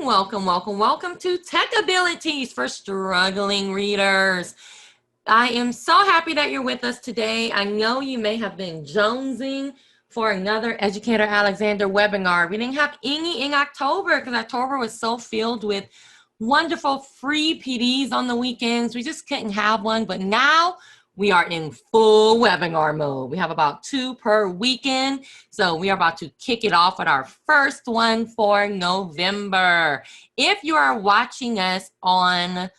welcome to Tech Abilities for Struggling Readers. I am so happy that you're with us today. I know you may have been jonesing for another Educator Alexander webinar. We didn't have any in October because October was so filled with wonderful free PDs on the weekends. We just couldn't have one, but now we are in full webinar mode. We have about 2 per weekend. So we are about to kick it off with our first one for November. If you are watching us on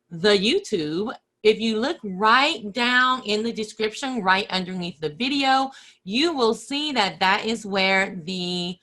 the YouTube, if you look right down in the description, right underneath the video, you will see that that is where the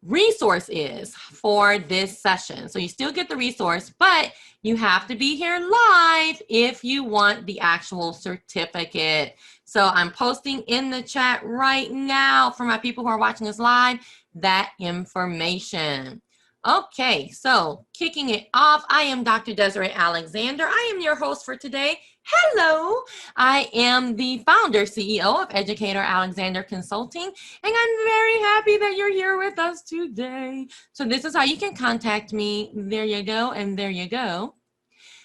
resource is for this session. So you still get the resource, but you have to be here live if you want the actual certificate. So I'm posting in the chat right now for my people who are watching us live that information. Okay, so kicking it off, I am Dr. Desiree Alexander. I am your host for today. Hello, I am the founder, CEO of Educator Alexander Consulting, and I'm very happy that you're here with us today. So this is how you can contact me. There you go, and there you go.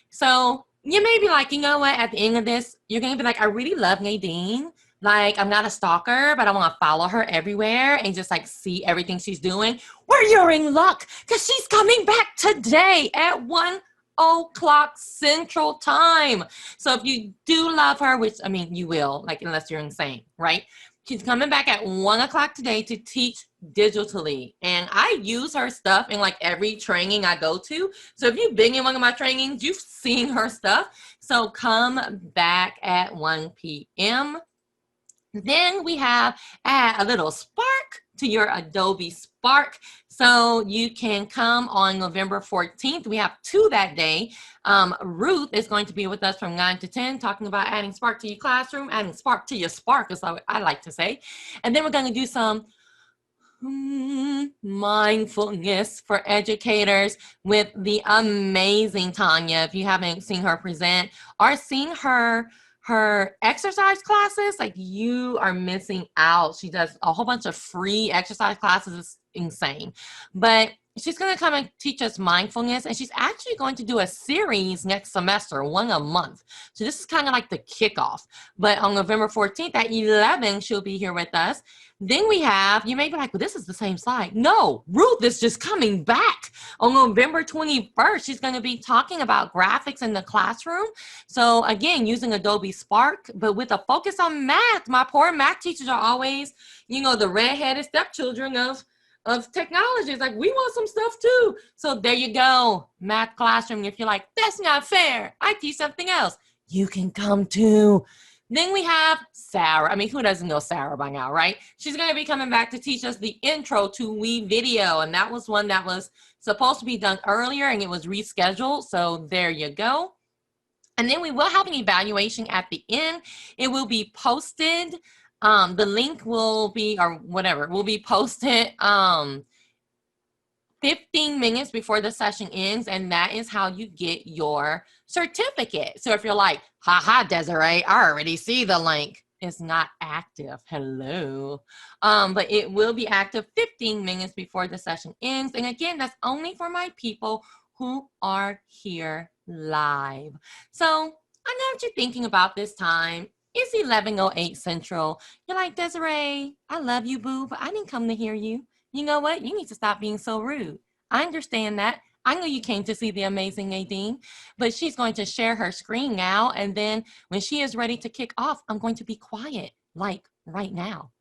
So you may be like, you know what, at the end of this, you're going to be like, I really love Nadine. Like, I'm not a stalker, but I want to follow her everywhere and just like see everything she's doing. Well, you're in luck because she's coming back today at 1 o'clock Central Time. So if you do love her, which I mean, you will, like, unless you're insane, right? She's coming back at 1 o'clock today to teach digitally. And I use her stuff in like every training I go to. So if you've been in one of my trainings, you've seen her stuff. So come back at 1 p.m. Then we have add a little spark to your Adobe Spark. So you can come on November 14th. We have 2 that day. Ruth is going to be with us from 9 to 10, talking about adding spark to your classroom, adding spark to your spark is what I like to say. And then we're going to do some mindfulness for educators with the amazing Tanya. If you haven't seen her present or seen her exercise classes, like, you are missing out. She does a whole bunch of free exercise classes. It's insane. But she's going to come and teach us mindfulness, and she's actually going to do a series next semester, 1 a month. So this is kind of like the kickoff. But on November 14th at 11, she'll be here with us. Then we have, you may be like, well, this is the same slide. No, Ruth is just coming back. On November 21st, she's going to be talking about graphics in the classroom. So again, using Adobe Spark, but with a focus on math. My poor math teachers are always, you know, the redheaded stepchildren of technology. It's like, we want some stuff too. So there you go, math classroom. If you're like, that's not fair, I teach something else, you can come too. Then we have Sarah. I mean, who doesn't know Sarah by now, right? She's going to be coming back to teach us the intro to WeVideo. And that was one that was supposed to be done earlier and it was rescheduled. So there you go. And then we will have an evaluation at the end. It will be posted. The link will be, or whatever, will be posted 15 minutes before the session ends, and that is how you get your certificate. So if you're like, haha, Desiree, I already see the link, it's not active. Hello. But it will be active 15 minutes before the session ends. And again, that's only for my people who are here live. So I know what you're thinking about this time. It's 11:08 Central. You're like, Desiree, I love you, boo, but I didn't come to hear you. You know what? You need to stop being so rude. I understand that. I know you came to see the amazing Nadine, but she's going to share her screen now. And then when she is ready to kick off, I'm going to be quiet, like right now.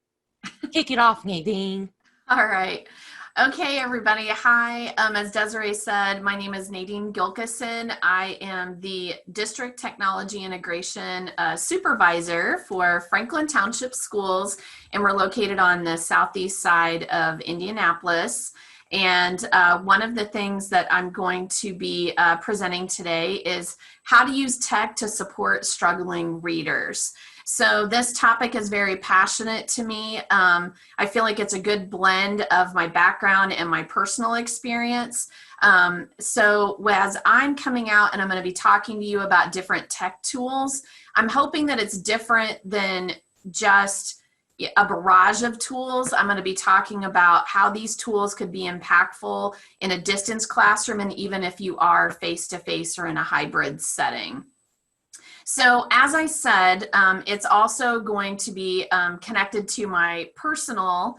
Kick it off, Nadine. All right. Okay, everybody. Hi. As Desiree said, my name is Nadine Gilkison. I am the District Technology Integration Supervisor for Franklin Township Schools, and we're located on the southeast side of Indianapolis. And one of the things that I'm going to be presenting today is how to use tech to support struggling readers. So this topic is very passionate to me. I feel like it's a good blend of my background and my personal experience. So as I'm coming out and I'm going to be talking to you about different tech tools, I'm hoping that it's different than just a barrage of tools. I'm going to be talking about how these tools could be impactful in a distance classroom, and even if you are face-to-face or in a hybrid setting. So as I said, it's also going to be connected to my personal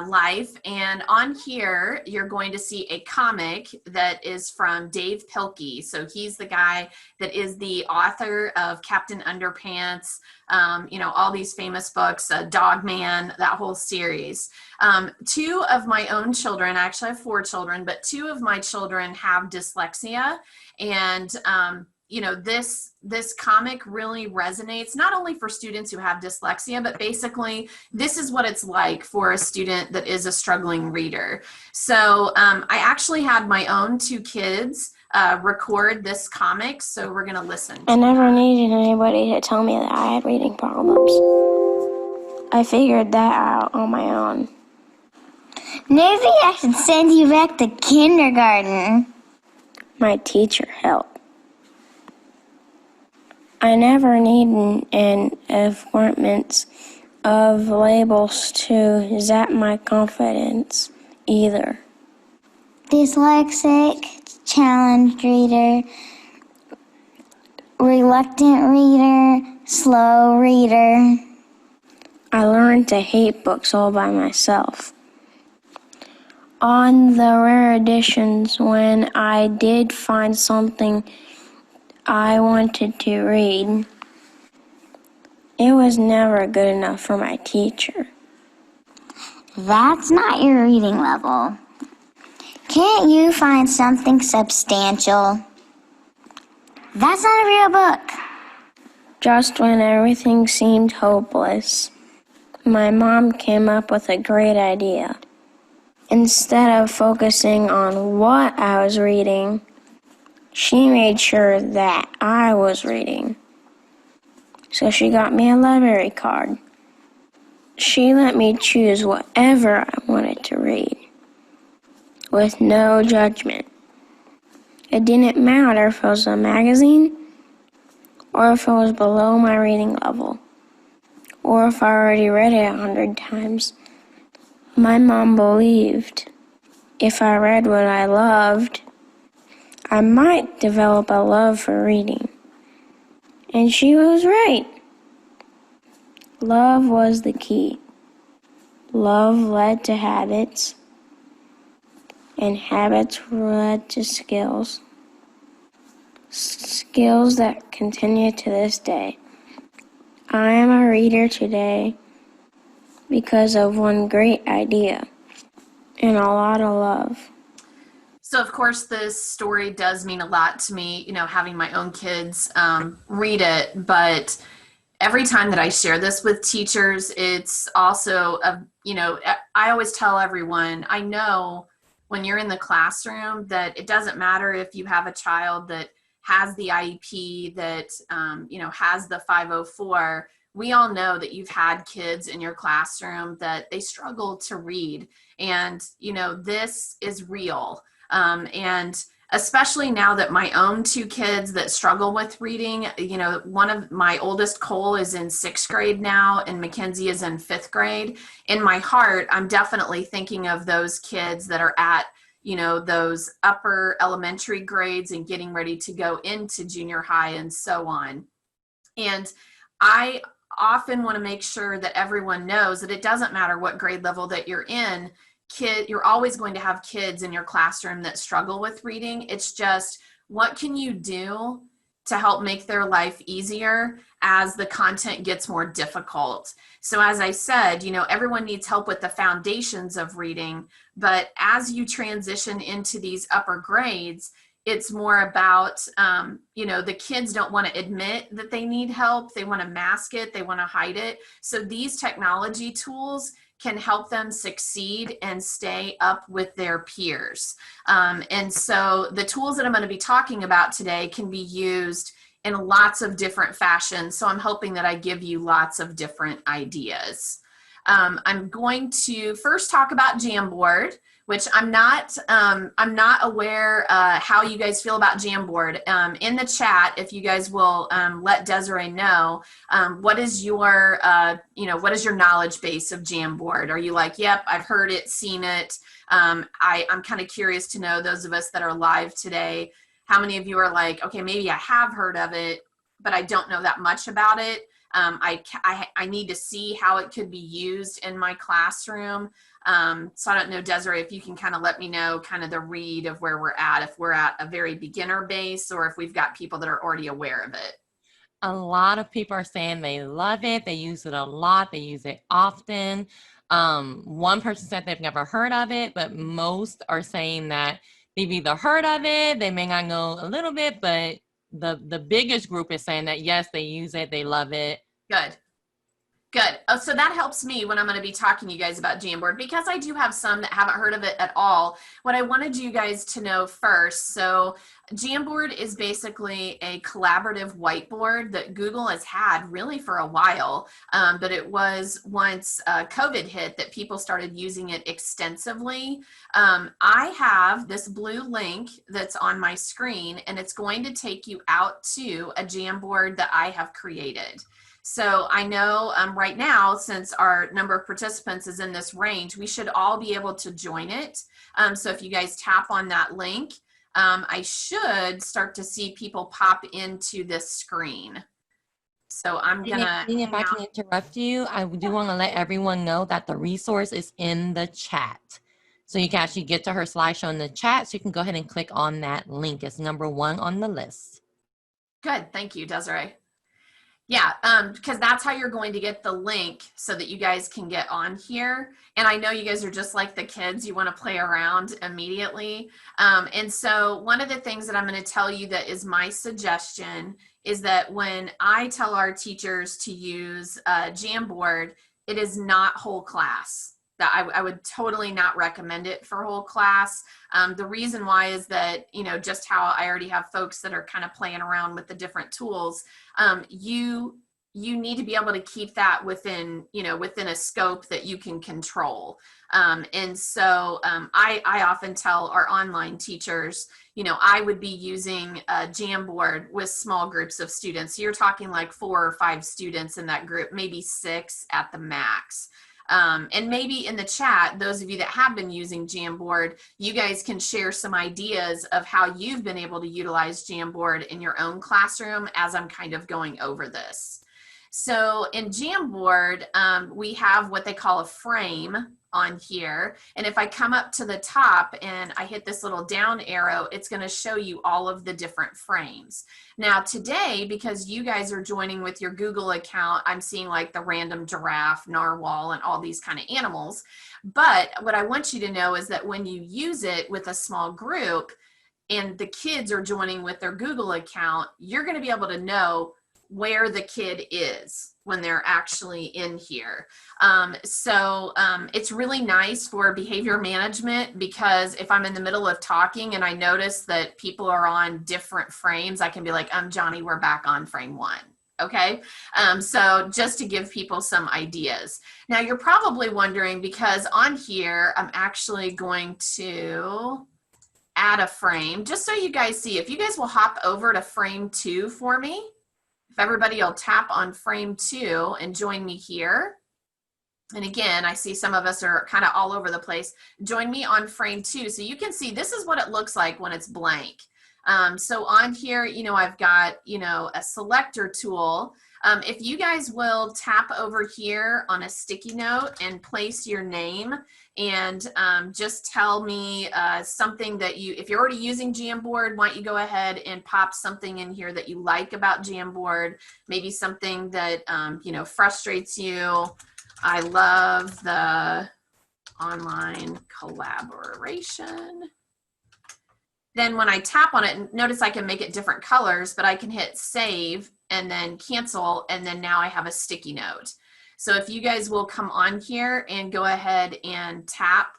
life. And on here, you're going to see a comic that is from Dave Pilkey. So he's the guy that is the author of Captain Underpants, you know, all these famous books, Dog Man, that whole series. Two of my own children, I actually have 4 children, but 2 of my children have dyslexia. And you know, this comic really resonates not only for students who have dyslexia, but basically this is what it's like for a student that is a struggling reader. So I actually had my own 2 kids record this comic, so we're going to listen. I never needed anybody to tell me that I had reading problems. I figured that out on my own. Maybe I should send you back to kindergarten. My teacher helped. I never needed an assortment of labels to zap my confidence either. Dyslexic, challenged reader, reluctant reader, slow reader. I learned to hate books all by myself. On the rare editions, when I did find something I wanted to read, it was never good enough for my teacher. That's not your reading level. Can't you find something substantial? That's not a real book. Just when everything seemed hopeless, my mom came up with a great idea. Instead of focusing on what I was reading, she made sure that I was reading. So she got me a library card. She let me choose whatever I wanted to read, with no judgment. It didn't matter if it was a magazine, or if it was below my reading level, or if I already read it 100 times. My mom believed if I read what I loved, I might develop a love for reading. And she was right. Love was the key. Love led to habits, and habits led to skills. Skills that continue to this day. I am a reader today because of one great idea and a lot of love. So of course this story does mean a lot to me, you know, having my own kids read it, but every time that I share this with teachers, it's also, you know, I always tell everyone, I know when you're in the classroom that it doesn't matter if you have a child that has the IEP, that, you know, has the 504, we all know that you've had kids in your classroom that they struggle to read. And, you know, this is real. And especially now that my own 2 kids that struggle with reading, you know, one of my oldest, Cole, is in 6th grade now, and Mackenzie is in 5th grade. In my heart, I'm definitely thinking of those kids that are at, you know, those upper elementary grades and getting ready to go into junior high and so on. And I often want to make sure that everyone knows that it doesn't matter what grade level that you're in. You're always going to have kids in your classroom that struggle with reading. It's just, what can you do to help make their life easier as the content gets more difficult? So as I said, you know, everyone needs help with the foundations of reading, but as you transition into these upper grades, it's more about, you know, the kids don't want to admit that they need help. They want to mask it. They want to hide it. So these technology tools can help them succeed and stay up with their peers. And so the tools that I'm going to be talking about today can be used in lots of different fashions. So I'm hoping that I give you lots of different ideas. I'm going to first talk about Jamboard, which I'm not aware how you guys feel about Jamboard. In the chat, if you guys will let Desiree know, what is your what is your knowledge base of Jamboard? Are you like, yep, I've heard it, seen it? I'm kind of curious to know, those of us that are live today, how many of you are like, okay, maybe I have heard of it, but I don't know that much about it. I need to see how it could be used in my classroom. So I don't know, Desiree, if you can kind of let me know kind of the read of where we're at, if we're at a very beginner base or if we've got people that are already aware of it. A lot of people are saying they love it. They use it a lot. They use it often. One person said they've never heard of it, but most are saying that they've either heard of it, they may not know a little bit, but the biggest group is saying that yes, they use it, they love it. Good. Good. Oh, so that helps me when I'm going to be talking to you guys about Jamboard, because I do have some that haven't heard of it at all. What I wanted you guys to know first, so Jamboard is basically a collaborative whiteboard that Google has had really for a while, but it was once COVID hit that people started using it extensively. I have this blue link that's on my screen, and it's going to take you out to a Jamboard that I have created. So I know right now, since our number of participants is in this range, we should all be able to join it. So if you guys tap on that link, I should start to see people pop into this screen. So I'm gonna. If I can interrupt you, I do want to let everyone know that the resource is in the chat. So you can actually get to her slideshow in the chat. So you can go ahead and click on that link. It's number 1 on the list. Good, thank you, Desiree. Yeah, because that's how you're going to get the link so that you guys can get on here. And I know you guys are just like the kids, you want to play around immediately. And so one of the things that I'm going to tell you that is my suggestion is that when I tell our teachers to use Jamboard, it is not whole class. That I would totally not recommend it for whole class. The reason why is that, you know, just how I already have folks that are kind of playing around with the different tools, you need to be able to keep that within, you know, within a scope that you can control. And so I often tell our online teachers, you know, I would be using Jamboard with small groups of students. So you're talking like 4 or 5 students in that group, maybe 6 at the max. And maybe in the chat, those of you that have been using Jamboard, you guys can share some ideas of how you've been able to utilize Jamboard in your own classroom as I'm kind of going over this. So in Jamboard, we have what they call a frame on here. And if I come up to the top and I hit this little down arrow, it's going to show you all of the different frames. Now today, because you guys are joining with your Google account, I'm seeing like the random giraffe, narwhal, and all these kind of animals. But what I want you to know is that when you use it with a small group and the kids are joining with their Google account, you're going to be able to know where the kid is when they're actually in here. It's really nice for behavior management, because if I'm in the middle of talking and I notice that people are on different frames, I can be like, Johnny, we're back on frame 1. Okay, so just to give people some ideas. Now you're probably wondering, because on here, I'm actually going to add a frame just so you guys see. If you guys will hop over to frame 2 for me. If everybody will tap on frame 2 and join me here. And again, I see some of us are kind of all over the place. Join me on frame 2. So you can see this is what it looks like when it's blank. So on here, you know, I've got, you know, a selector tool. If you guys will tap over here on a sticky note and place your name and just tell me something that you, if you're already using Jamboard, why don't you go ahead and pop something in here that you like about Jamboard, maybe something that, you know, frustrates you. I love the online collaboration. Then when I tap on it, notice I can make it different colors, but I can hit save and then cancel, and then now I have a sticky note. So if you guys will come on here and go ahead and tap,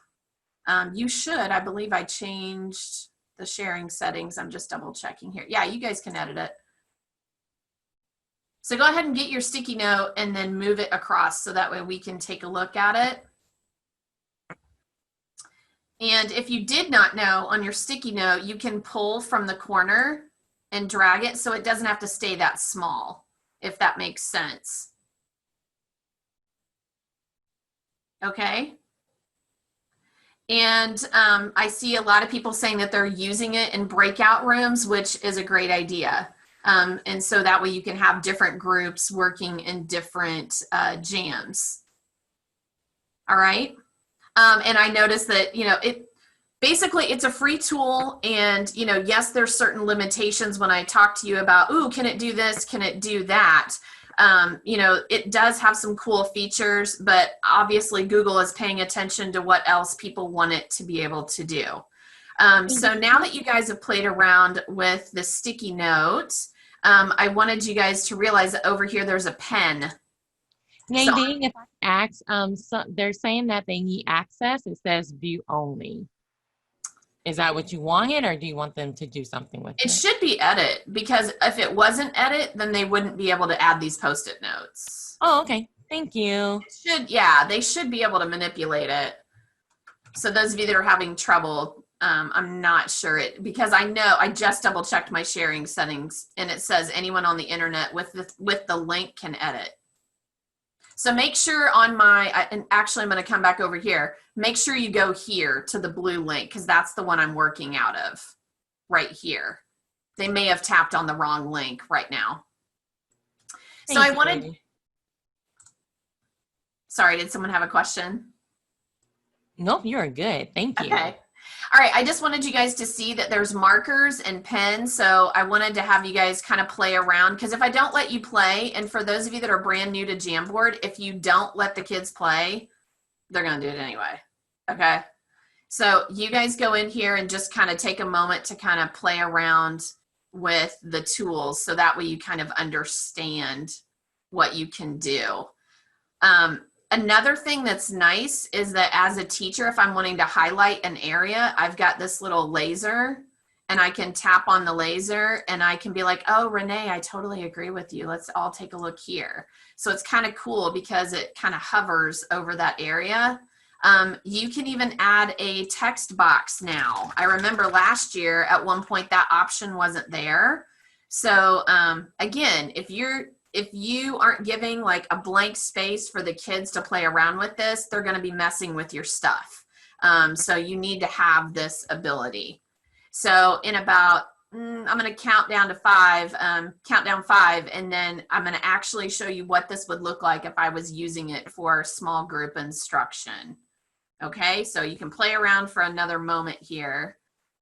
you should, I believe I changed the sharing settings. I'm just double checking here. Yeah, you guys can edit it. So go ahead and get your sticky note and then move it across so that way we can take a look at it. And if you did not know, on your sticky note, you can pull from the corner and drag it so it doesn't have to stay that small, if that makes sense. Okay. And I see a lot of people saying that they're using it in breakout rooms, which is a great idea. And so that way you can have different groups working in different jams. All right. And I noticed that, you know, basically it's a free tool, and, you know, yes, there's certain limitations when I talk to you about, ooh, can it do this? Can it do that? You know, it does have some cool features, but obviously Google is paying attention to what else people want it to be able to do. So now that you guys have played around with the sticky notes, I wanted you guys to realize that over here there's a pen. Nadine, if I ask, so they're saying that they need access. It says view only. Is that what you wanted, or do you want them to do something with it? It should be edit, because if it wasn't edit, then they wouldn't be able to add these Post-it notes. Oh, okay. Thank you. Yeah, they should be able to manipulate it. So those of you that are having trouble, I'm not sure because I know I just double checked my sharing settings and it says anyone on the internet with the link can edit. So make sure on and actually I'm going to come back over here. Make sure you go here to the blue link, because that's the one I'm working out of right here. They may have tapped on the wrong link right now. So I wanted, sorry, did someone have a question? Nope, you're good. Thank you. Okay. All right, I just wanted you guys to see that there's markers and pens, so I wanted to have you guys kind of play around, because if I don't let you play, and for those of you that are brand new to Jamboard, if you don't let the kids play, they're going to do it anyway, okay? So you guys go in here and just kind of take a moment to kind of play around with the tools, so that way you kind of understand what you can do. Another thing that's nice is that as a teacher, if I'm wanting to highlight an area, I've got this little laser, and I can tap on the laser and I can be like, oh, Renee, I totally agree with you. Let's all take a look here. So it's kind of cool because it kind of hovers over that area. You can even add a text box now. I remember last year at one point that option wasn't there. So again, if you aren't giving like a blank space for the kids to play around with this, they're going to be messing with your stuff. So you need to have this ability. So in about, I'm going to count down to 5, count down 5, and then I'm going to actually show you what this would look like if I was using it for small group instruction. Okay, so you can play around for another moment here.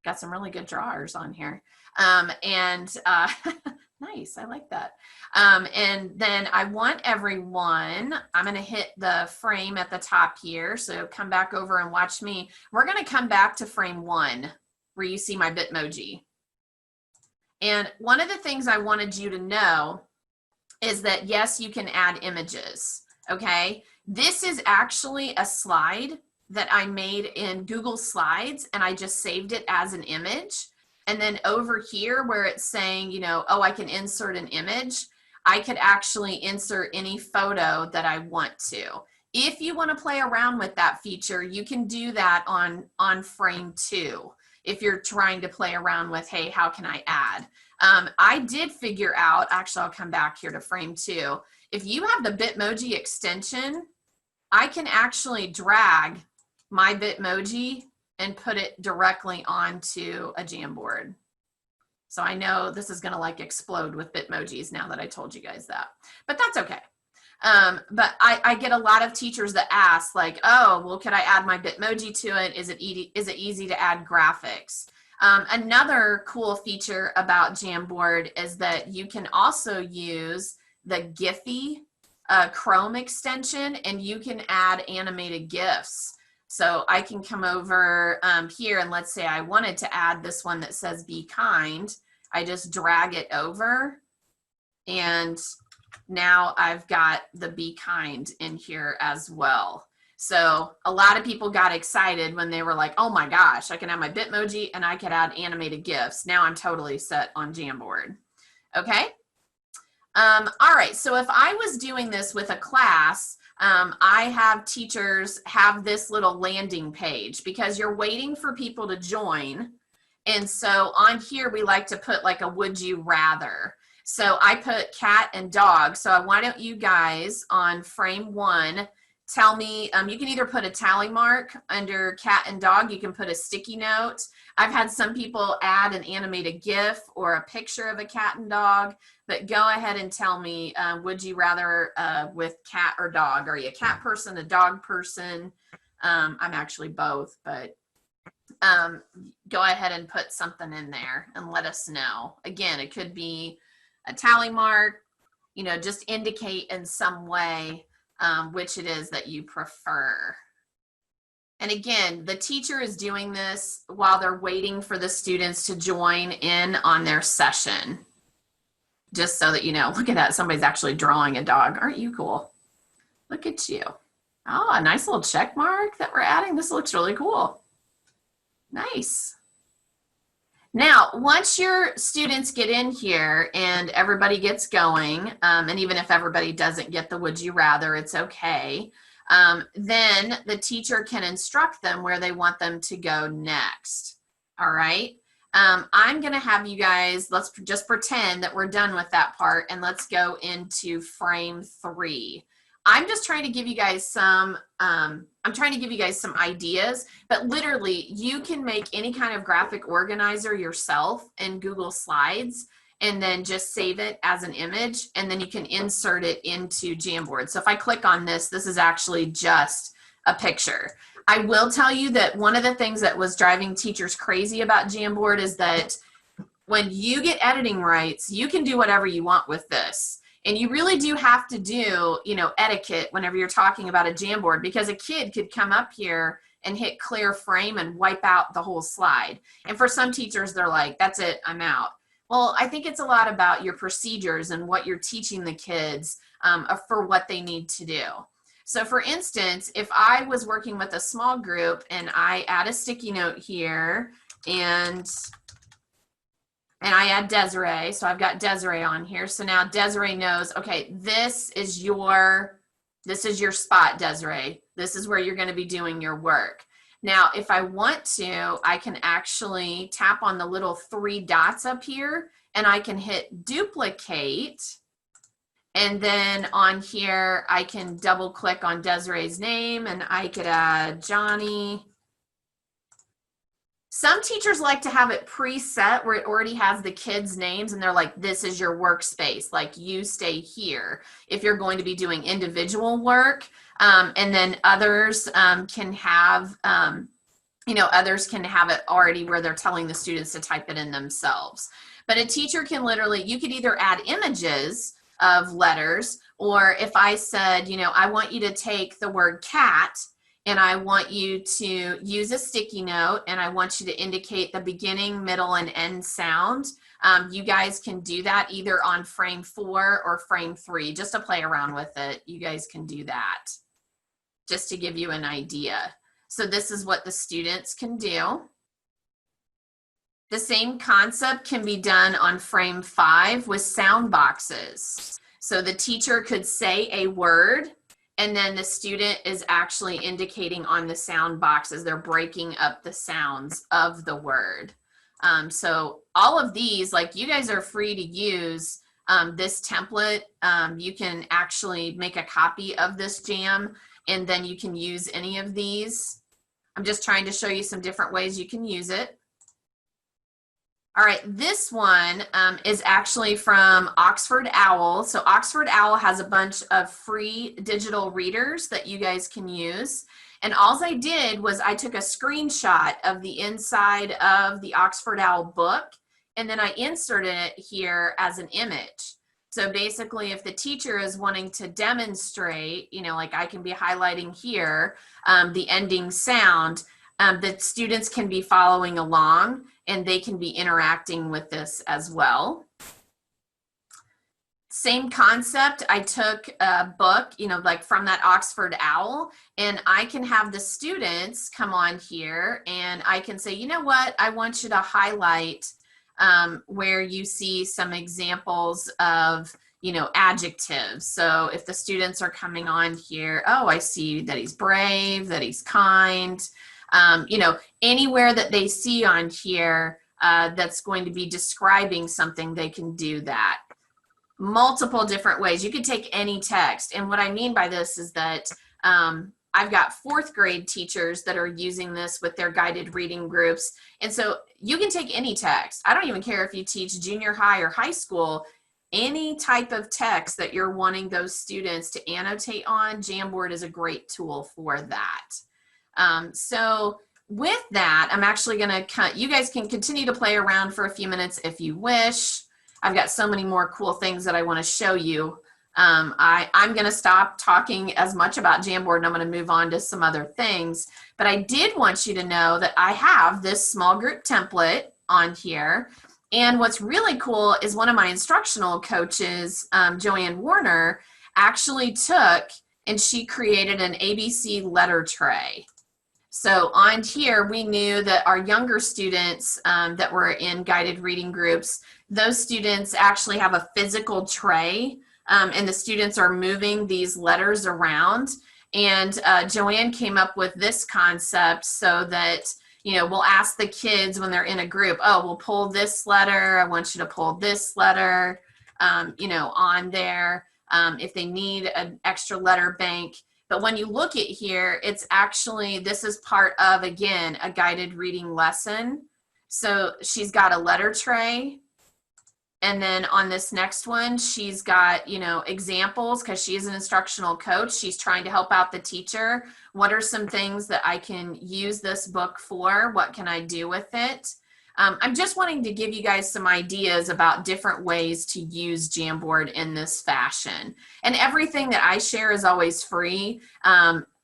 Got some really good drawers on here. Nice, I like that. And then I want everyone, I'm going to hit the frame at the top here. So come back over and watch me. We're going to come back to frame 1 where you see my Bitmoji. And one of the things I wanted you to know is that, yes, you can add images. Okay. This is actually a slide that I made in Google Slides, and I just saved it as an image. And then over here where it's saying, you know, oh, I can insert an image, I could actually insert any photo that I want to. If you want to play around with that feature, you can do that on frame 2. If you're trying to play around with, hey, how can I add? I did figure out, actually, I'll come back here to frame 2. If you have the Bitmoji extension, I can actually drag my Bitmoji and put it directly onto a Jamboard. So I know this is going to like explode with Bitmojis now that I told you guys that, but that's okay. But I get a lot of teachers that ask like, oh, well, could I add my Bitmoji to it? Is it easy to add graphics? Another cool feature about Jamboard is that you can also use the Giphy Chrome extension, and you can add animated GIFs. So I can come over here, and let's say I wanted to add this one that says be kind. I just drag it over, and now I've got the be kind in here as well. So a lot of people got excited when they were like, oh my gosh, I can have my Bitmoji and I could add animated GIFs. Now I'm totally set on Jamboard. Okay. All right, so if I was doing this with a class, I have teachers have this little landing page because you're waiting for people to join. And so on here, we like to put like a would you rather. So I put cat and dog. So why don't you guys on frame 1 tell me, you can either put a tally mark under cat and dog, you can put a sticky note. I've had some people add and animate a GIF or a picture of a cat and dog, but go ahead and tell me, would you rather with cat or dog? Are you a cat person, a dog person? I'm actually both, but go ahead and put something in there and let us know. Again, it could be a tally mark, you know, just indicate in some way which it is that you prefer. And again, the teacher is doing this while they're waiting for the students to join in on their session. Just so that you know, look at that, somebody's actually drawing a dog. Aren't you cool? Look at you. Oh, a nice little check mark that we're adding. This looks really cool. Nice. Now, once your students get in here and everybody gets going, and even if everybody doesn't get the would you rather, it's okay. Then the teacher can instruct them where they want them to go next. All right. I'm going to have you guys, let's just pretend that we're done with that part and let's go into frame 3. I'm just trying to give you guys some, some ideas, but literally you can make any kind of graphic organizer yourself in Google Slides and then just save it as an image and then you can insert it into Jamboard. So if I click on this, this is actually just a picture. I will tell you that one of the things that was driving teachers crazy about Jamboard is that when you get editing rights, you can do whatever you want with this. And you really do have to do, you know, etiquette whenever you're talking about a Jamboard because a kid could come up here and hit clear frame and wipe out the whole slide. And for some teachers, they're like, that's it, I'm out. Well, I think it's a lot about your procedures and what you're teaching the kids for what they need to do. So for instance, if I was working with a small group and I add a sticky note here and I add Desiree, so I've got Desiree on here. So now Desiree knows, okay, this is your spot, Desiree. This is where you're going to be doing your work. Now, if I want to, I can actually tap on the little 3 dots up here and I can hit duplicate. And then on here, I can double click on Desiree's name and I could add Johnny. Some teachers like to have it preset where it already has the kids' names and they're like, this is your workspace, like you stay here if you're going to be doing individual work. And then others can have, others can have it already where they're telling the students to type it in themselves. But a teacher can literally, you could either add images of letters, or if I said, you know, I want you to take the word cat and I want you to use a sticky note and I want you to indicate the beginning, middle, and end sound. You guys can do that either on frame 4 or frame 3, just to play around with it. You guys can do that just to give you an idea. So this is what the students can do. The same concept can be done on frame 5 with sound boxes. So the teacher could say a word and then the student is actually indicating on the sound boxes, they're breaking up the sounds of the word. So all of these, like you guys are free to use this template. You can actually make a copy of this jam and then you can use any of these. I'm just trying to show you some different ways you can use it. All right, this one is actually from Oxford Owl. So Oxford Owl has a bunch of free digital readers that you guys can use. And all I did was I took a screenshot of the inside of the Oxford Owl book, and then I inserted it here as an image. So basically, if the teacher is wanting to demonstrate, you know, like I can be highlighting here, the ending sound, the students can be following along and they can be interacting with this as well. Same concept, I took a book, you know, like from that Oxford Owl, and I can have the students come on here and I can say, you know what, I want you to highlight where you see some examples of, adjectives. So if the students are coming on here, oh, I see that he's brave, that he's kind, anywhere that they see on here that's going to be describing something, they can do that. Multiple different ways. You could take any text. And what I mean by this is that I've got 4th grade teachers that are using this with their guided reading groups. And so you can take any text. I don't even care if you teach junior high or high school, any type of text that you're wanting those students to annotate on, Jamboard is a great tool for that. So with that, I'm actually going to you guys can continue to play around for a few minutes if you wish. I've got so many more cool things that I want to show you. I'm going to stop talking as much about Jamboard and I'm going to move on to some other things. But I did want you to know that I have this small group template on here. And what's really cool is one of my instructional coaches, Joanne Warner, actually took and she created an ABC letter tray. So on here, we knew that our younger students that were in guided reading groups, those students actually have a physical tray and the students are moving these letters around. And Joanne came up with this concept so that, we'll ask the kids when they're in a group, oh, we'll pull this letter. I want you to pull this letter, on there if they need an extra letter bank. But when you look at here, it's actually, this is part of, again, a guided reading lesson. So she's got a letter tray. And then on this next one, she's got, examples because she is an instructional coach. She's trying to help out the teacher. What are some things that I can use this book for? What can I do with it? I'm just wanting to give you guys some ideas about different ways to use Jamboard in this fashion. And everything that I share is always free.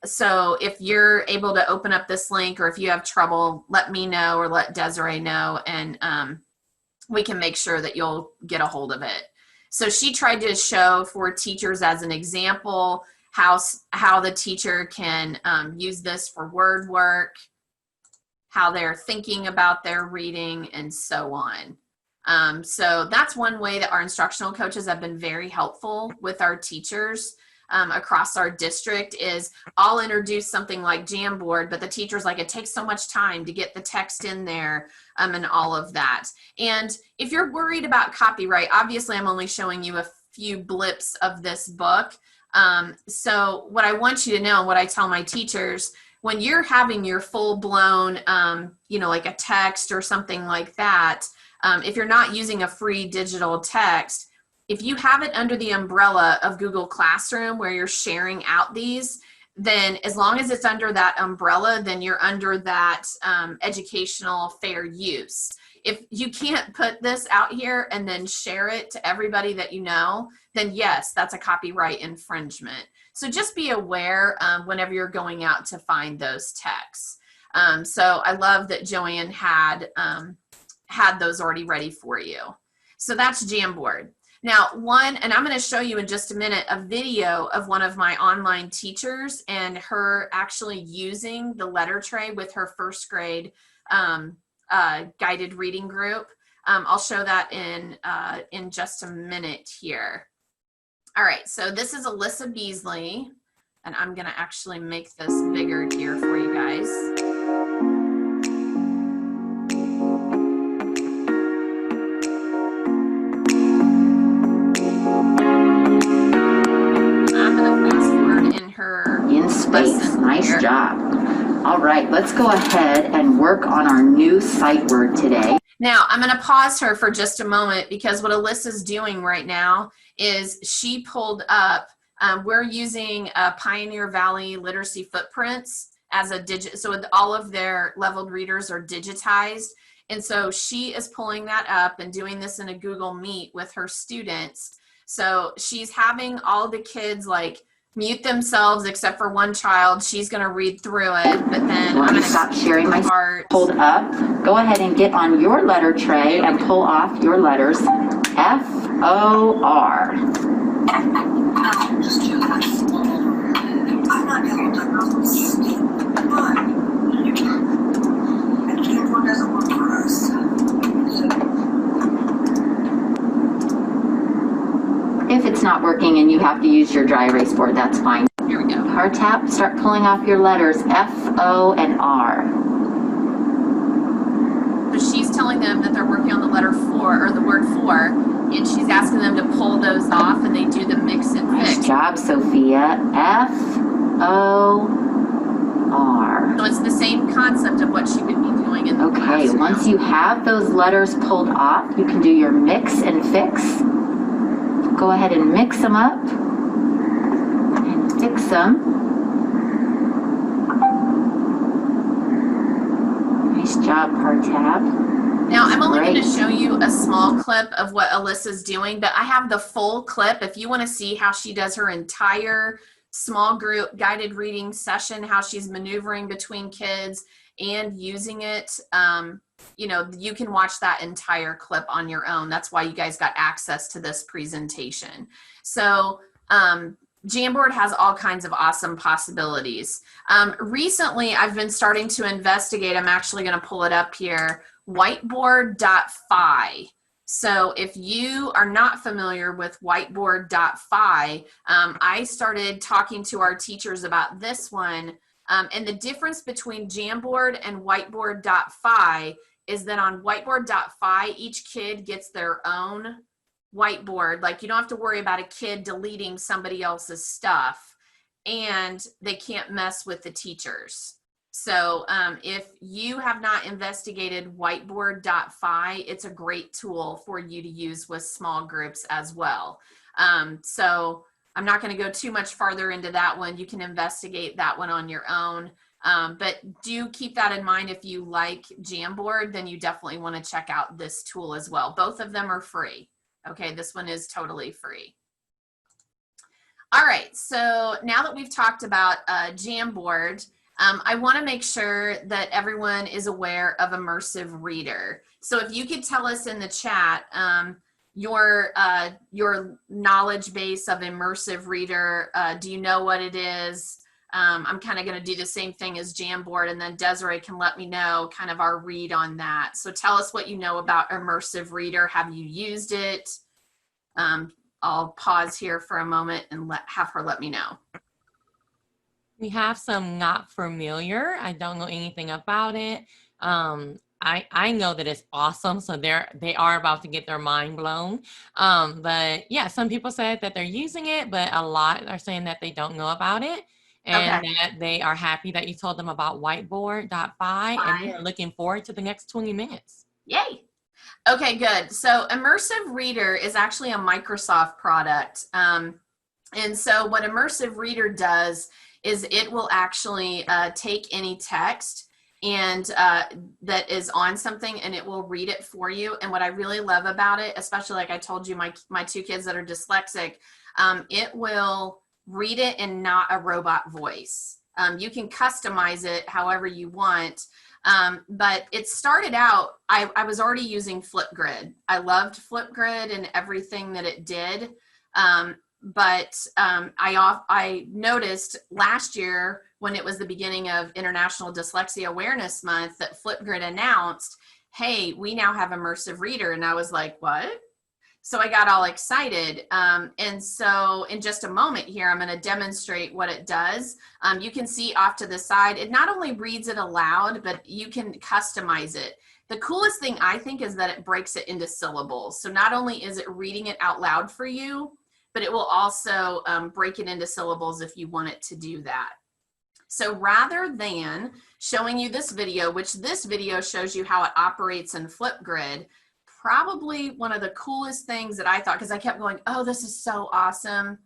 So if you're able to open up this link or if you have trouble, let me know or let Desiree know, and we can make sure that you'll get a hold of it. So she tried to show for teachers as an example how the teacher can use this for word work, how they're thinking about their reading, and so on. So that's one way that our instructional coaches have been very helpful with our teachers across our district is I'll introduce something like Jamboard, but the teacher's like, it takes so much time to get the text in there and all of that. And if you're worried about copyright, obviously I'm only showing you a few blips of this book. So what I want you to know, and what I tell my teachers, when you're having your full-blown, like a text or something like that, if you're not using a free digital text, if you have it under the umbrella of Google Classroom where you're sharing out these, then as long as it's under that umbrella, then you're under that educational fair use. If you can't put this out here and then share it to everybody that you know, then yes, that's a copyright infringement. So just be aware whenever you're going out to find those texts. So I love that Joanne had those already ready for you. So that's Jamboard. Now, and I'm going to show you in just a minute a video of one of my online teachers and her actually using the letter tray with her 1st grade guided reading group. I'll show that in just a minute here. All right, so this is Alyssa Beasley, and I'm going to actually make this bigger here for you guys. In space. Nice job. All right, let's go ahead and work on our new sight word today. Now, I'm going to pause her for just a moment because what Alyssa's doing right now is she pulled up, we're using Pioneer Valley Literacy Footprints as a so all of their leveled readers are digitized. And so she is pulling that up and doing this in a Google Meet with her students. So she's having all the kids like mute themselves except for one child. She's going to read through it, but then I'm going to stop sharing my part. Hold up. Go ahead and get on your letter tray and pull off your letters. F-O-R. Just do that. I'm not going to but and Jamboard doesn't work for us. If it's working and you have to use your dry erase board, that's fine. Here we go. Hard tap, start pulling off your letters F, O, and R. So she's telling them that they're working on the letter 4, or the word 4, and she's asking them to pull those off, and they do the mix and Nice fix. job, Sophia. F, O, R. So it's the same concept of what she would be doing in the Okay, classroom. once you have those letters pulled off, you can do your mix and fix. Go ahead and mix them up and fix them. Nice job, Hard Tab. Now, I'm only going to Great. show you a small clip of what Alyssa's doing, but I have the full clip. If you want to see how she does her entire small group guided reading session, how she's maneuvering between kids and using it, you know, you can watch that entire clip on your own. That's why you guys got access to this presentation. So, Jamboard has all kinds of awesome possibilities. Recently, I've been starting to investigate, I'm actually going to pull it up here, Whiteboard.phi. So if you are not familiar with Whiteboard.phi, I started talking to our teachers about this one. And the difference between Jamboard and Whiteboard.phi is that on Whiteboard.phi, each kid gets their own whiteboard. Like, you don't have to worry about a kid deleting somebody else's stuff, and they can't mess with the teachers. So if you have not investigated Whiteboard.phi, it's a great tool for you to use with small groups as well. So I'm not going to go too much farther into that one. You can investigate that one on your own. But do keep that in mind. If you like Jamboard, then you definitely want to check out this tool as well. Both of them are free. Okay, this one is totally free. All right, so now that we've talked about Jamboard, I want to make sure that everyone is aware of Immersive Reader. So if you could tell us in the chat your knowledge base of Immersive Reader, do you know what it is? I'm kind of going to do the same thing as Jamboard, and then Desiree can let me know kind of our read on that. So tell us what you know about Immersive Reader. Have you used it? I'll pause here for a moment and have her let me know. We have some not familiar. I don't know anything about it. I know that it's awesome, so they are about to get their mind blown. But yeah, some people said that they're using it, but a lot are saying that they don't know about it, and that they are happy that you told them about Whiteboard.phi, and they're looking forward to the next 20 minutes. Yay! Okay, good. So Immersive Reader is actually a Microsoft product, and so what Immersive Reader does is it will actually take any text and that is on something, and it will read it for you. And what I really love about it, especially like I told you, my two kids that are dyslexic, it will read it in not a robot voice. You can customize it however you want, but it started out, I was already using Flipgrid. I loved Flipgrid and everything that it did. But I noticed last year when it was the beginning of International Dyslexia Awareness Month that Flipgrid announced, hey, we now have Immersive Reader. And I was like, what? So I got all excited. And so in just a moment here, I'm going to demonstrate what it does. You can see off to the side, it not only reads it aloud, but you can customize it. The coolest thing I think is that it breaks it into syllables. So not only is it reading it out loud for you, but it will also break it into syllables if you want it to do that. So rather than showing you this video, which this video shows you how it operates in Flipgrid, probably one of the coolest things that I thought, because I kept going, oh, this is so awesome.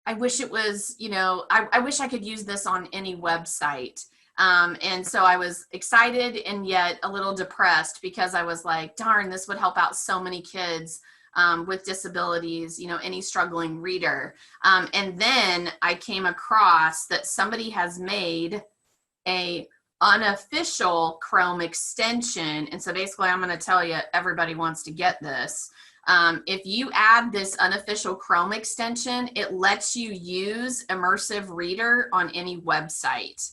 I wish it was, you know, I wish I could use this on any website. And so I was excited and yet a little depressed because I was like, darn, this would help out so many kids with disabilities, you know, any struggling reader. And then I came across that somebody has made a unofficial Chrome extension. And so basically I'm going to tell you, everybody wants to get this. If you add this unofficial Chrome extension, it lets you use Immersive Reader on any website.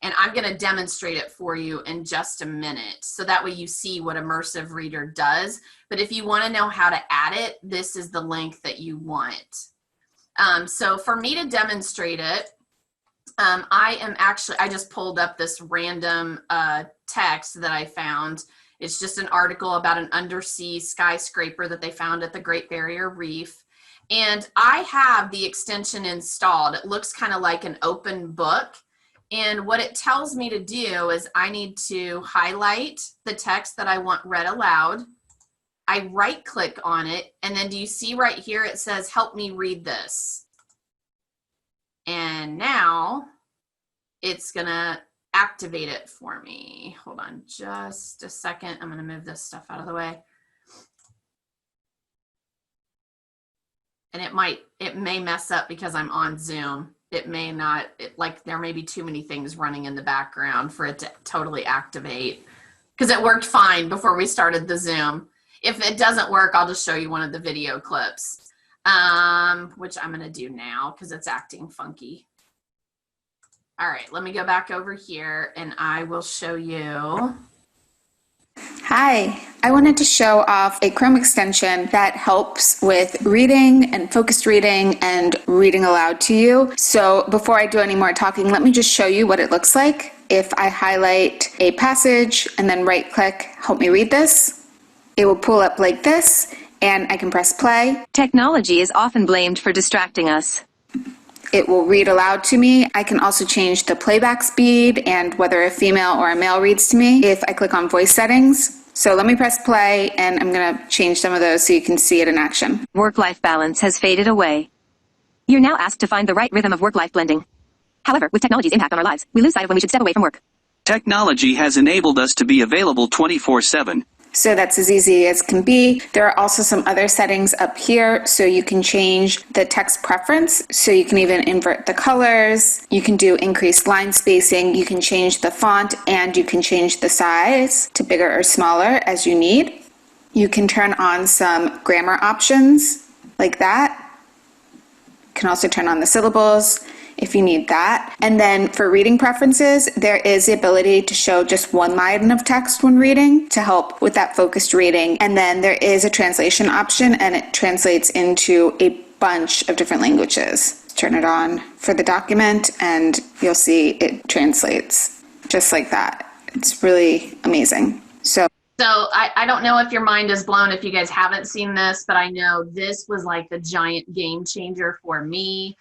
And I'm going to demonstrate it for you in just a minute. So that way you see what Immersive Reader does. But if you want to know how to add it, this is the link that you want. So for me to demonstrate it, I just pulled up this random text that I found. It's just an article about an undersea skyscraper that they found at the Great Barrier Reef. And I have the extension installed. It looks kind of like an open book. And what it tells me to do is I need to highlight the text that I want read aloud. I right click on it. And then do you see right here, it says, help me read this. And now it's gonna activate it for me. Hold on just a second. I'm gonna move this stuff out of the way. And it may mess up because I'm on Zoom. It may not, like there may be too many things running in the background for it to totally activate, because it worked fine before we started the Zoom. If it doesn't work, I'll just show you one of the video clips, which I'm gonna do now because it's acting funky. All right, let me go back over here and I will show you. Hi, I wanted to show off a Chrome extension that helps with reading and focused reading and reading aloud to you. So before I do any more talking, let me just show you what it looks like. If I highlight a passage and then right click, help me read this, it will pull up like this and I can press play. Technology is often blamed for distracting us. It will read aloud to me. I can also change the playback speed and whether a female or a male reads to me if I click on voice settings. So let me press play and I'm gonna change some of those so you can see it in action. Work-life balance has faded away. You're now asked to find the right rhythm of work-life blending. However, with technology's impact on our lives, we lose sight of when we should step away from work. Technology has enabled us to be available 24/7. So that's as easy as can be. There are also some other settings up here, so you can change the text preference. So you can even invert the colors. You can do increased line spacing. You can change the font and you can change the size to bigger or smaller as you need. You can turn on some grammar options like that. You can also turn on the syllables if you need that. And then for reading preferences, there is the ability to show just one line of text when reading to help with that focused reading. And then there is a translation option and it translates into a bunch of different languages. Turn it on for the document and you'll see it translates just like that. It's really amazing. So I don't know if your mind is blown if you guys haven't seen this, but I know this was like the giant game changer for me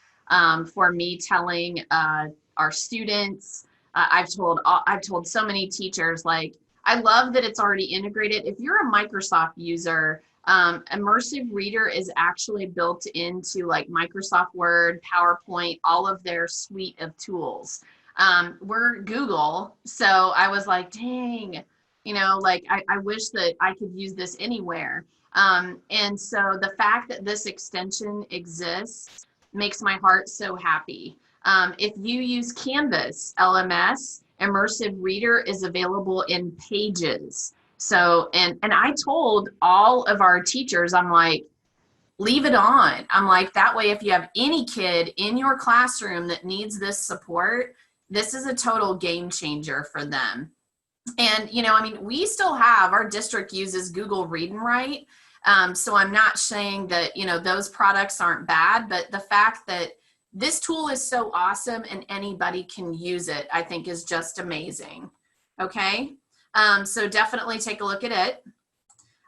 telling our students. I've told so many teachers, like, I love that it's already integrated. If you're a Microsoft user, Immersive Reader is actually built into like Microsoft Word, PowerPoint, all of their suite of tools. We're Google, so I was like, dang, like I wish that I could use this anywhere. And so the fact that this extension exists makes my heart so happy. If you use Canvas LMS, Immersive Reader is available in Pages. So, and I told all of our teachers, I'm like, leave it on. I'm like, that way, if you have any kid in your classroom that needs this support, this is a total game changer for them. And, I mean, we still have, our district uses Google Read and Write. So I'm not saying that, those products aren't bad, but the fact that this tool is so awesome and anybody can use it, I think is just amazing. Okay. So definitely take a look at it.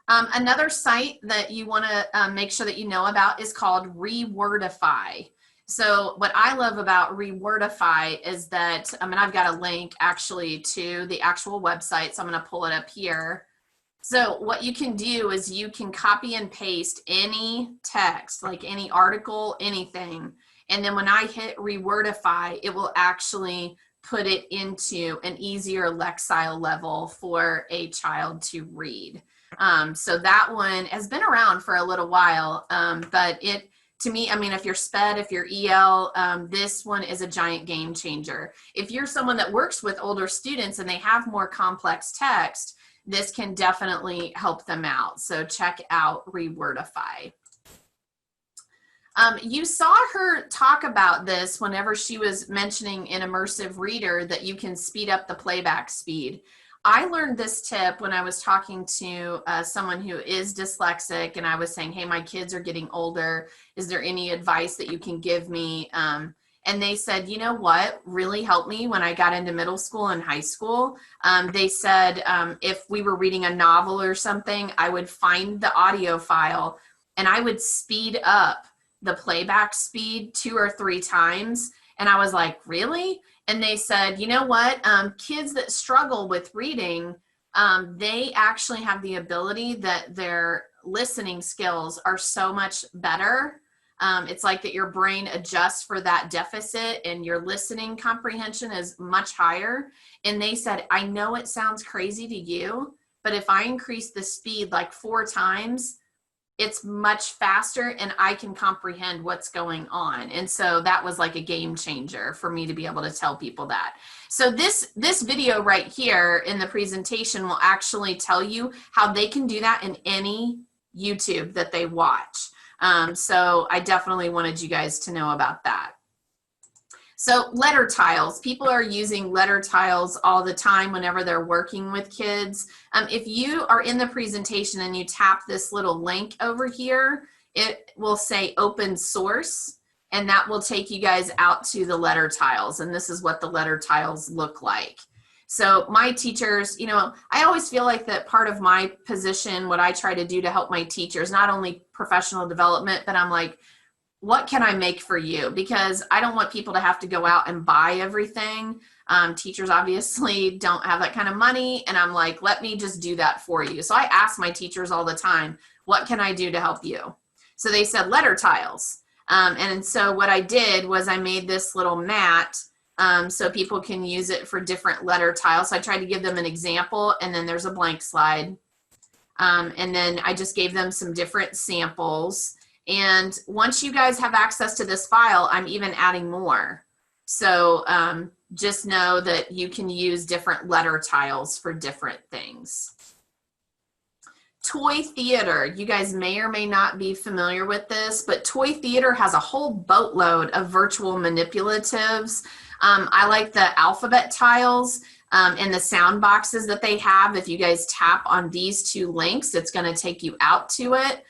Another site that you want to make sure that you know about is called Rewordify. So what I love about Rewordify is that, I've got a link actually to the actual website, so I'm going to pull it up here. So what you can do is you can copy and paste any text, like any article, anything. And then when I hit Rewordify, it will actually put it into an easier Lexile level for a child to read. So that one has been around for a little while, but to me, if you're SPED, if you're EL, this one is a giant game changer. If you're someone that works with older students and they have more complex text, this can definitely help them out. So check out Rewordify. You saw her talk about this whenever she was mentioning in Immersive Reader that you can speed up the playback speed. I learned this tip when I was talking to someone who is dyslexic, and I was saying, hey, my kids are getting older. Is there any advice that you can give me? And they said, you know what really helped me when I got into middle school and high school? They said if we were reading a novel or something, I would find the audio file and I would speed up the playback speed 2 or 3 times. And I was like, really? And they said, you know what? Kids that struggle with reading, they actually have the ability that their listening skills are so much better. It's like that your brain adjusts for that deficit and your listening comprehension is much higher. And they said, I know it sounds crazy to you, but if I increase the speed like 4 times, it's much faster and I can comprehend what's going on. And so that was like a game changer for me to be able to tell people that. So this video right here in the presentation will actually tell you how they can do that in any YouTube that they watch. So I definitely wanted you guys to know about that. So letter tiles, people are using letter tiles all the time whenever they're working with kids. If you are in the presentation and you tap this little link over here, it will say open source, and that will take you guys out to the letter tiles. And this is what the letter tiles look like. So my teachers, you know, I always feel like that part of my position, what I try to do to help my teachers, not only professional development, but I'm like, what can I make for you? Because I don't want people to have to go out and buy everything. Teachers obviously don't have that kind of money. And I'm like, let me just do that for you. So I ask my teachers all the time, what can I do to help you? So they said letter tiles. And so what I did was I made this little mat so people can use it for different letter tiles. So I tried to give them an example, and then there's a blank slide. And then I just gave them some different samples. And once you guys have access to this file, I'm even adding more. So just know that you can use different letter tiles for different things. Toy theater, you guys may or may not be familiar with this, but toy theater has a whole boatload of virtual manipulatives. I like the alphabet tiles and the sound boxes that they have. If you guys tap on these 2 links, it's going to take you out to it.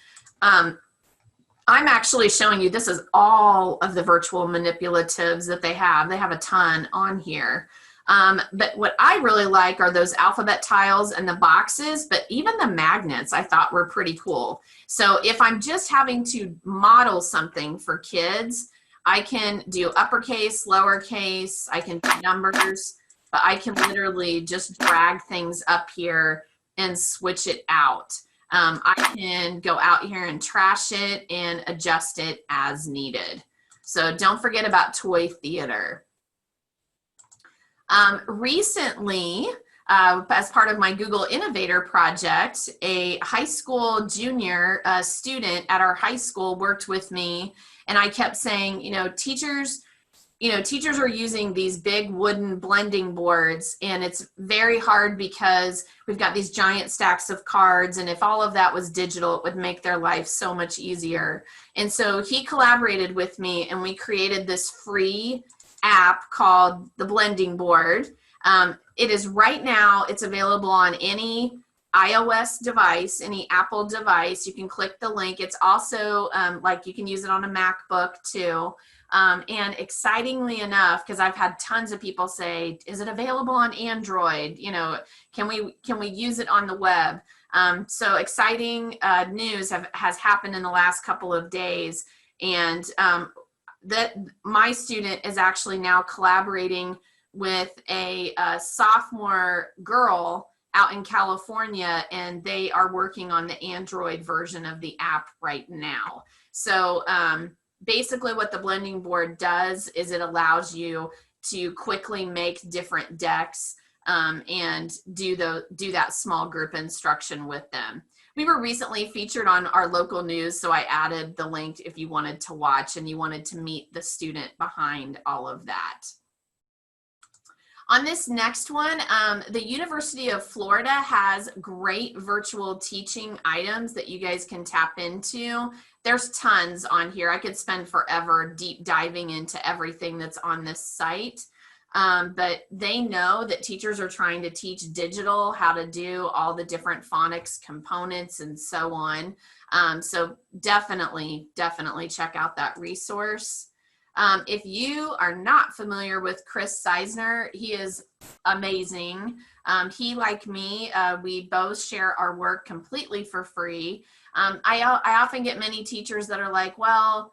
I'm actually showing you, this is all of the virtual manipulatives that they have. They have a ton on here. But what I really like are those alphabet tiles and the boxes, but even the magnets I thought were pretty cool. So if I'm just having to model something for kids, I can do uppercase, lowercase, I can do numbers, but I can literally just drag things up here and switch it out. I can go out here and trash it and adjust it as needed. So don't forget about toy theater. Recently, as part of my Google Innovator project, a high school junior student at our high school worked with me, and I kept saying, teachers are using these big wooden blending boards, and it's very hard because we've got these giant stacks of cards, and if all of that was digital, it would make their life so much easier. And so he collaborated with me, and we created this free app called the Blending Board. It is right now, it's available on any iOS device, any Apple device. You can click the link. It's also like you can use it on a MacBook too. And excitingly enough, because I've had tons of people say, is it available on Android? Can we use it on the web? So exciting news has happened in the last couple of days. And that my student is actually now collaborating with a sophomore girl out in California, and they are working on the Android version of the app right now. So basically what the blending board does is it allows you to quickly make different decks and do that small group instruction with them. We were recently featured on our local news, so I added the link if you wanted to watch and you wanted to meet the student behind all of that. On this next one, the University of Florida has great virtual teaching items that you guys can tap into. There's tons on here. I could spend forever deep diving into everything that's on this site. But they know that teachers are trying to teach digital, how to do all the different phonics components and so on. So definitely check out that resource. If you are not familiar with Chris Seisner, he is amazing. He, like me, we both share our work completely for free. I often get many teachers that are like, well,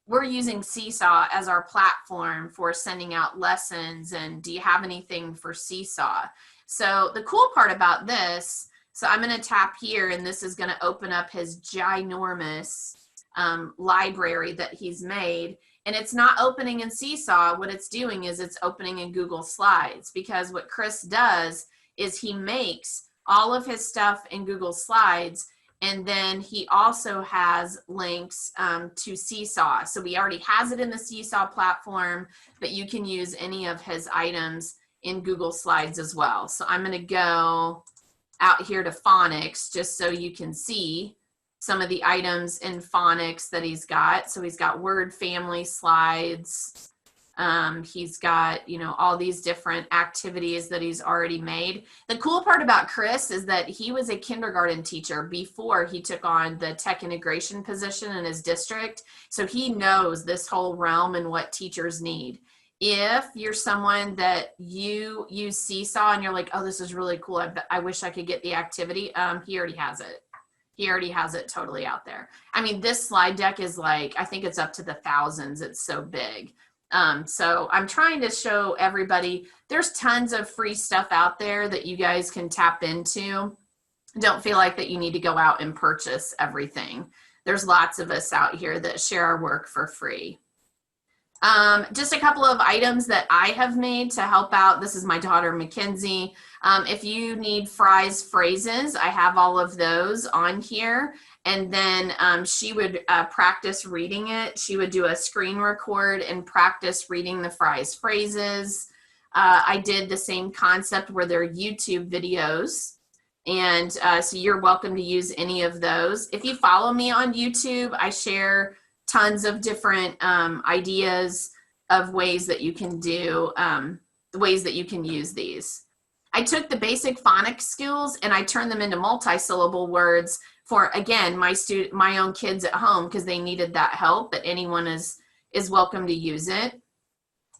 we're using Seesaw as our platform for sending out lessons, and do you have anything for Seesaw? So the cool part about this, so I'm going to tap here, and this is going to open up his ginormous library that he's made. And it's not opening in Seesaw. What it's doing is it's opening in Google Slides, because what Chris does is he makes all of his stuff in Google Slides, and then he also has links to Seesaw. So he already has it in the Seesaw platform, but you can use any of his items in Google Slides as well. So I'm going to go out here to phonics just so you can see some of the items in phonics that he's got. So he's got word family slides. He's got, you know, all these different activities that he's already made. The cool part about Chris is that he was a kindergarten teacher before he took on the tech integration position in his district. So he knows this whole realm and what teachers need. If you're someone that you use Seesaw and you're like, oh, this is really cool, I wish I could get the activity, he already has it. He already has it totally out there. I mean, this slide deck is like, I think it's up to the thousands. It's so big. So I'm trying to show everybody there's tons of free stuff out there that you guys can tap into. Don't feel like that you need to go out and purchase everything. There's lots of us out here that share our work for free. Just a couple of items that I have made to help out. This is my daughter, Mackenzie. If you need Fry's phrases, I have all of those on here. And then she would practice reading it. She would do a screen record and practice reading the Fry's phrases. I did the same concept where they're YouTube videos. And so you're welcome to use any of those. If you follow me on YouTube, I share tons of different ideas of ways that you can do, ways that you can use these. I took the basic phonics skills and I turned them into multi-syllable words for, again, my own kids at home, because they needed that help, but anyone is welcome to use it.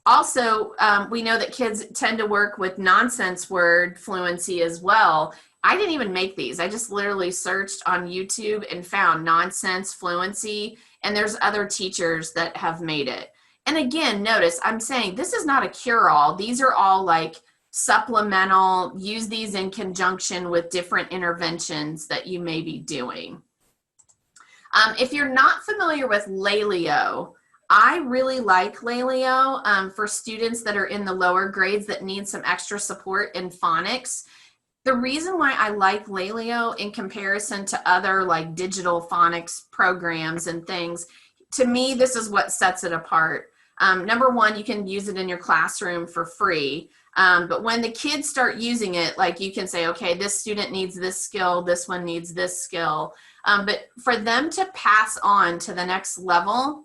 Also, we know that kids tend to work with nonsense word fluency as well. I didn't even make these. I just literally searched on YouTube and found nonsense fluency, and there's other teachers that have made it. And again, notice I'm saying this is not a cure-all. These are all like supplemental, use these in conjunction with different interventions that you may be doing. If you're not familiar with Lelio, I really like Lelio for students that are in the lower grades that need some extra support in phonics. The reason why I like Lelio in comparison to other like digital phonics programs and things, to me, this is what sets it apart. Number one, you can use it in your classroom for free. But when the kids start using it, like you can say, okay, this student needs this skill, this one needs this skill. But for them to pass on to the next level,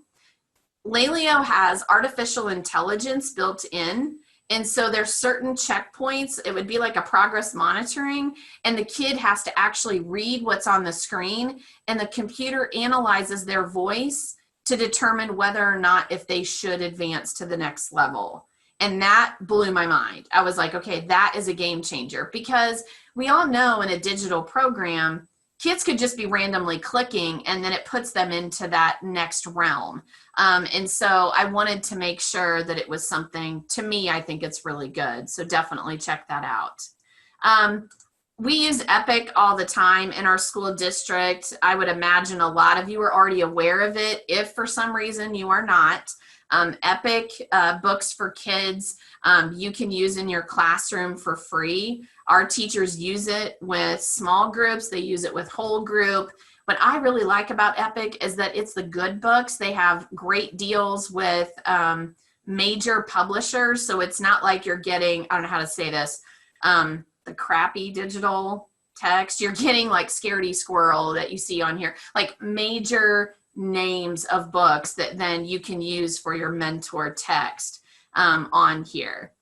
Lelio has artificial intelligence built in. And so there's certain checkpoints. It would be like a progress monitoring, and the kid has to actually read what's on the screen, and the computer analyzes their voice to determine whether or not if they should advance to the next level. And that blew my mind. I was like, okay, that is a game changer, because we all know in a digital program, kids could just be randomly clicking and then it puts them into that next realm. And so I wanted to make sure that it was something, to me, I think it's really good. So definitely check that out. We use Epic all the time in our school district. I would imagine a lot of you are already aware of it. If for some reason you are not, Epic books for kids, you can use in your classroom for free. Our teachers use it with small groups. They use it with whole group. What I really like about Epic is that it's the good books. They have great deals with major publishers. So it's not like you're getting, I don't know how to say this, the crappy digital text. You're getting like Scaredy Squirrel that you see on here, like major names of books that then you can use for your mentor text. on here.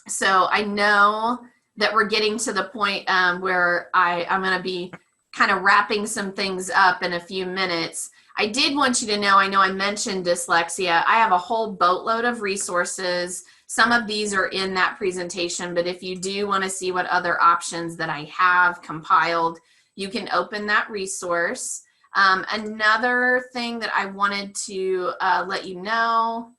So I know that we're getting to the point where I'm going to be kind of wrapping some things up in a few minutes. I did want you to know, I know I mentioned dyslexia. I have a whole boatload of resources. Some of these are in that presentation, but if you do want to see what other options that I have compiled, you can open that resource. Another thing that I wanted to let you know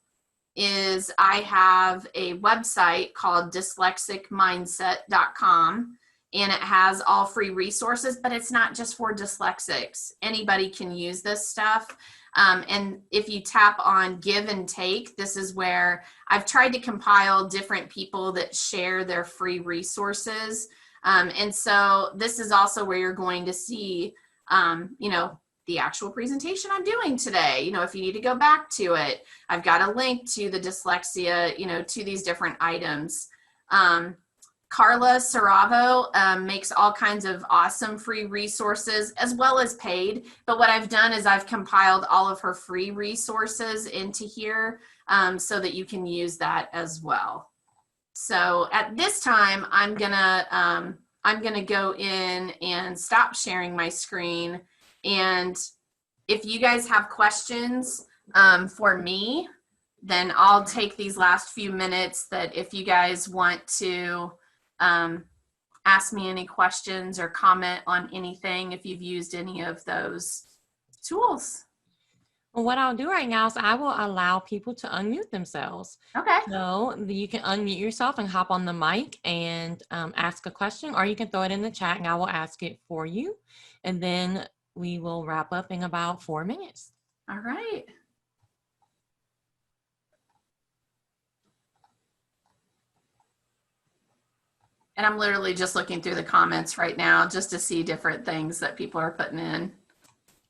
is I have a website called dyslexicmindset.com, and it has all free resources, but it's not just for dyslexics. Anybody can use this stuff. And if you tap on give and take, this is where I've tried to compile different people that share their free resources. And so this is also where you're going to see, you know, the actual presentation I'm doing today. You know, if you need to go back to it, I've got a link to the dyslexia, you know, to these different items. Carla Saravo makes all kinds of awesome free resources as well as paid. But what I've done is I've compiled all of her free resources into here so that you can use that as well. So at this time, I'm gonna go in and stop sharing my screen. And if you guys have questions for me, then I'll take these last few minutes that if you guys want to ask me any questions or comment on anything, if you've used any of those tools. Well, what I'll do right now is I will allow people to unmute themselves. Okay. So you can unmute yourself and hop on the mic and ask a question, or you can throw it in the chat and I will ask it for you. And then we will wrap up in about 4 minutes. All right. And I'm literally just looking through the comments right now just to see different things that people are putting in.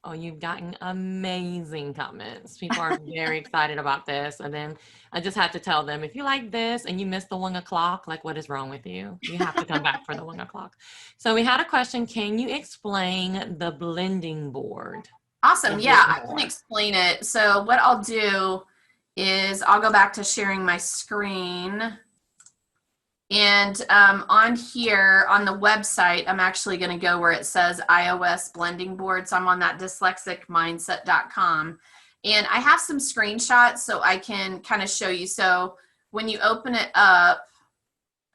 Oh, you've gotten amazing comments. People are very excited about this. And then I just had to tell them, if you like this and you missed the 1 o'clock, like what is wrong with you? You have to come back for the 1 o'clock. So we had a question. Can you explain the blending board? Awesome. Yeah, I can explain it. So what I'll do is I'll go back to sharing my screen. And on here on the website, I'm actually going to go where it says iOS blending board. So I'm on that dyslexicmindset.com. And I have some screenshots so I can kind of show you. So when you open it up,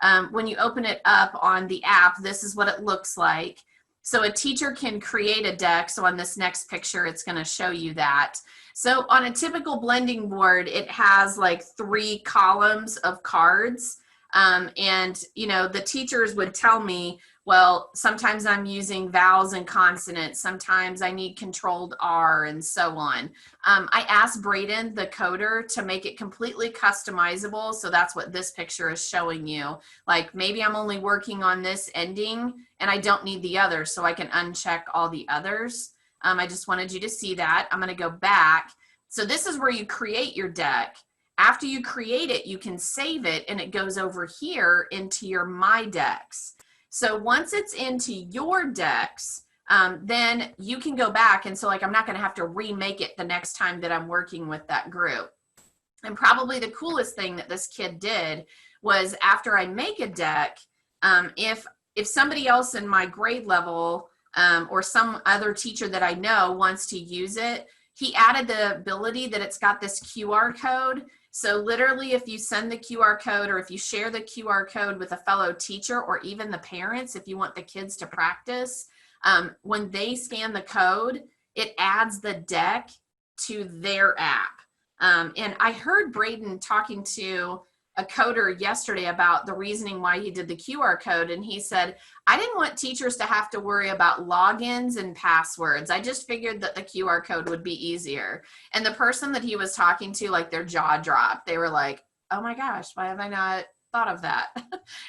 on the app, this is what it looks like. So a teacher can create a deck. So on this next picture, it's going to show you that. So on a typical blending board, it has like 3 columns of cards. And, you know, the teachers would tell me, well, sometimes I'm using vowels and consonants. Sometimes I need controlled R and so on. I asked Braden, the coder, to make it completely customizable. So that's what this picture is showing you. Like maybe I'm only working on this ending and I don't need the others, so I can uncheck all the others. I just wanted you to see that. I'm going to go back. So this is where you create your deck. After you create it, you can save it and it goes over here into your My Decks. So once it's into your decks, then you can go back. And so like, I'm not going to have to remake it the next time that I'm working with that group. And probably the coolest thing that this kid did was after I make a deck, if somebody else in my grade level or some other teacher that I know wants to use it, he added the ability that it's got this QR code. So literally if you send the QR code or if you share the QR code with a fellow teacher or even the parents, if you want the kids to practice, when they scan the code, it adds the deck to their app. And I heard Braden talking to a coder yesterday about the reasoning why he did the QR code. And he said, I didn't want teachers to have to worry about logins and passwords. I just figured that the QR code would be easier. And the person that he was talking to, like their jaw dropped. They were like, oh my gosh, why have I not thought of that?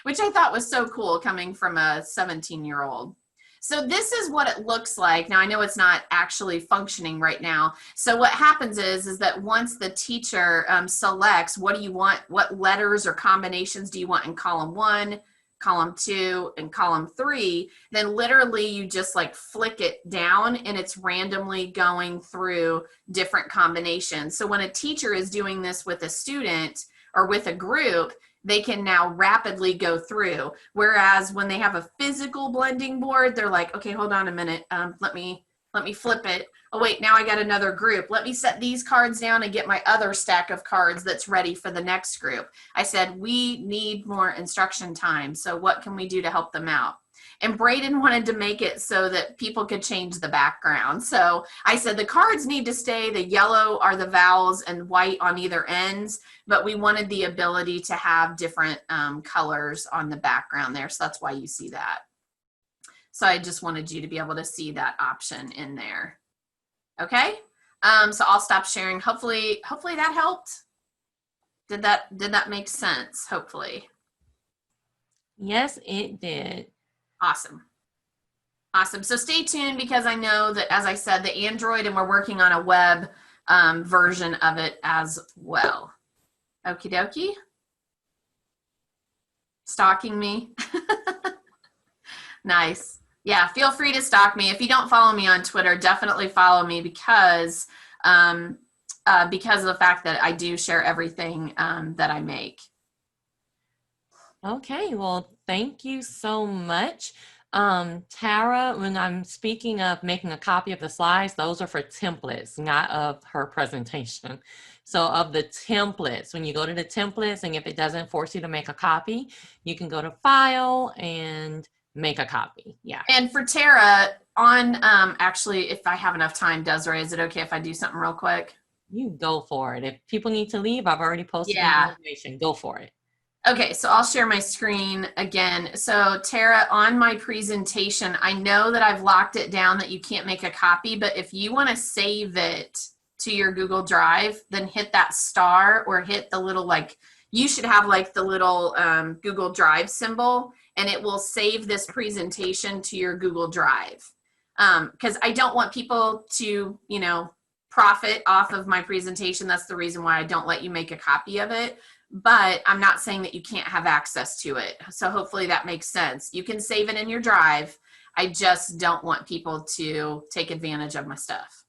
Which I thought was so cool coming from a 17-year-old. So this is what it looks like. Now I know it's not actually functioning right now. So what happens is that once the teacher selects what do you want, what letters or combinations do you want in column 1, column 2, and column 3, then literally you just like flick it down and it's randomly going through different combinations. So when a teacher is doing this with a student, or with a group, they can now rapidly go through. Whereas when they have a physical blending board, they're like, okay, hold on a minute. Let me flip it. Oh wait, now I got another group. Let me set these cards down and get my other stack of cards that's ready for the next group. I said, we need more instruction time. So what can we do to help them out? And Braden wanted to make it so that people could change the background. So I said the cards need to stay, the yellow are the vowels and white on either ends, but we wanted the ability to have different colors on the background there. So that's why you see that. So I just wanted you to be able to see that option in there. Okay, so I'll stop sharing. Hopefully that helped. Did that make sense? Hopefully. Yes, it did. Awesome. Awesome. So stay tuned, because I know that, as I said, the Android, and we're working on a web version of it as well. Okie dokie. Stalking me. Nice. Yeah, feel free to stalk me. If you don't follow me on Twitter, definitely follow me, because of the fact that I do share everything that I make. Okay, well, thank you so much. Tara, when I'm speaking of making a copy of the slides, those are for templates, not of her presentation. So of the templates, when you go to the templates, and if it doesn't force you to make a copy, you can go to File and make a copy. Yeah. And for Tara, on actually, if I have enough time, Desiree, is it okay if I do something real quick? You go for it. If people need to leave, I've already posted the information. Go for it. Okay, so I'll share my screen again. So Tara, on my presentation, I know that I've locked it down that you can't make a copy, but if you want to save it to your Google Drive, then hit that star, or hit the little, like, you should have like the little Google Drive symbol, and it will save this presentation to your Google Drive. Because I don't want people to, you know, profit off of my presentation. That's the reason why I don't let you make a copy of it. But I'm not saying that you can't have access to it. So hopefully that makes sense. You can save it in your drive. I just don't want people to take advantage of my stuff.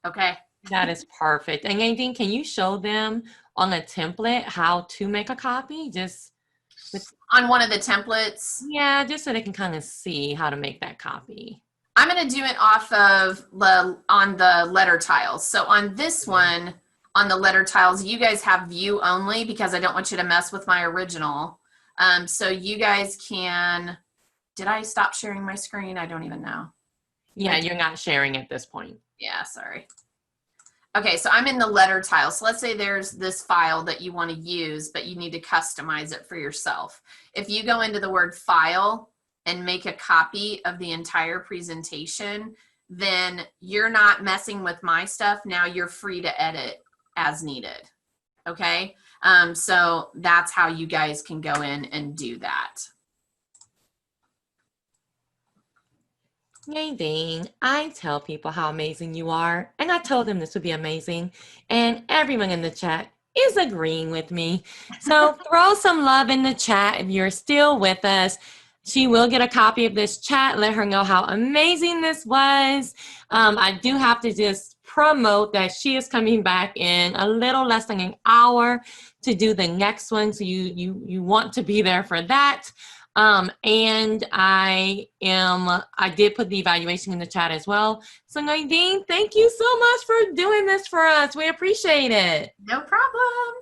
Okay. That is perfect. And Nadine, can you show them on a template how to make a copy? Just on one of the templates? Yeah, just so they can kind of see how to make that copy. I'm going to do it off of on the letter tiles. So on this one, on the letter tiles, you guys have view only, because I don't want you to mess with my original. So you guys can, did I stop sharing my screen? I don't even know. Yeah, you're not sharing at this point. Yeah, sorry. Okay, so I'm in the letter tile. So let's say there's this file that you want to use, but you need to customize it for yourself. If you go into the word file and make a copy of the entire presentation, then you're not messing with my stuff. Now you're free to edit as needed. Okay, so that's how you guys can go in and do that. Nadine, I tell people how amazing you are, and I told them this would be amazing, and everyone in the chat is agreeing with me. So throw some love in the chat if you're still with us. She will get a copy of this chat. Let her know how amazing this was. I do have to just promote that she is coming back in a little less than an hour to do the next one. So you want to be there for that. And I did put the evaluation in the chat as well. So Nadine, thank you so much for doing this for us. We appreciate it. No problem.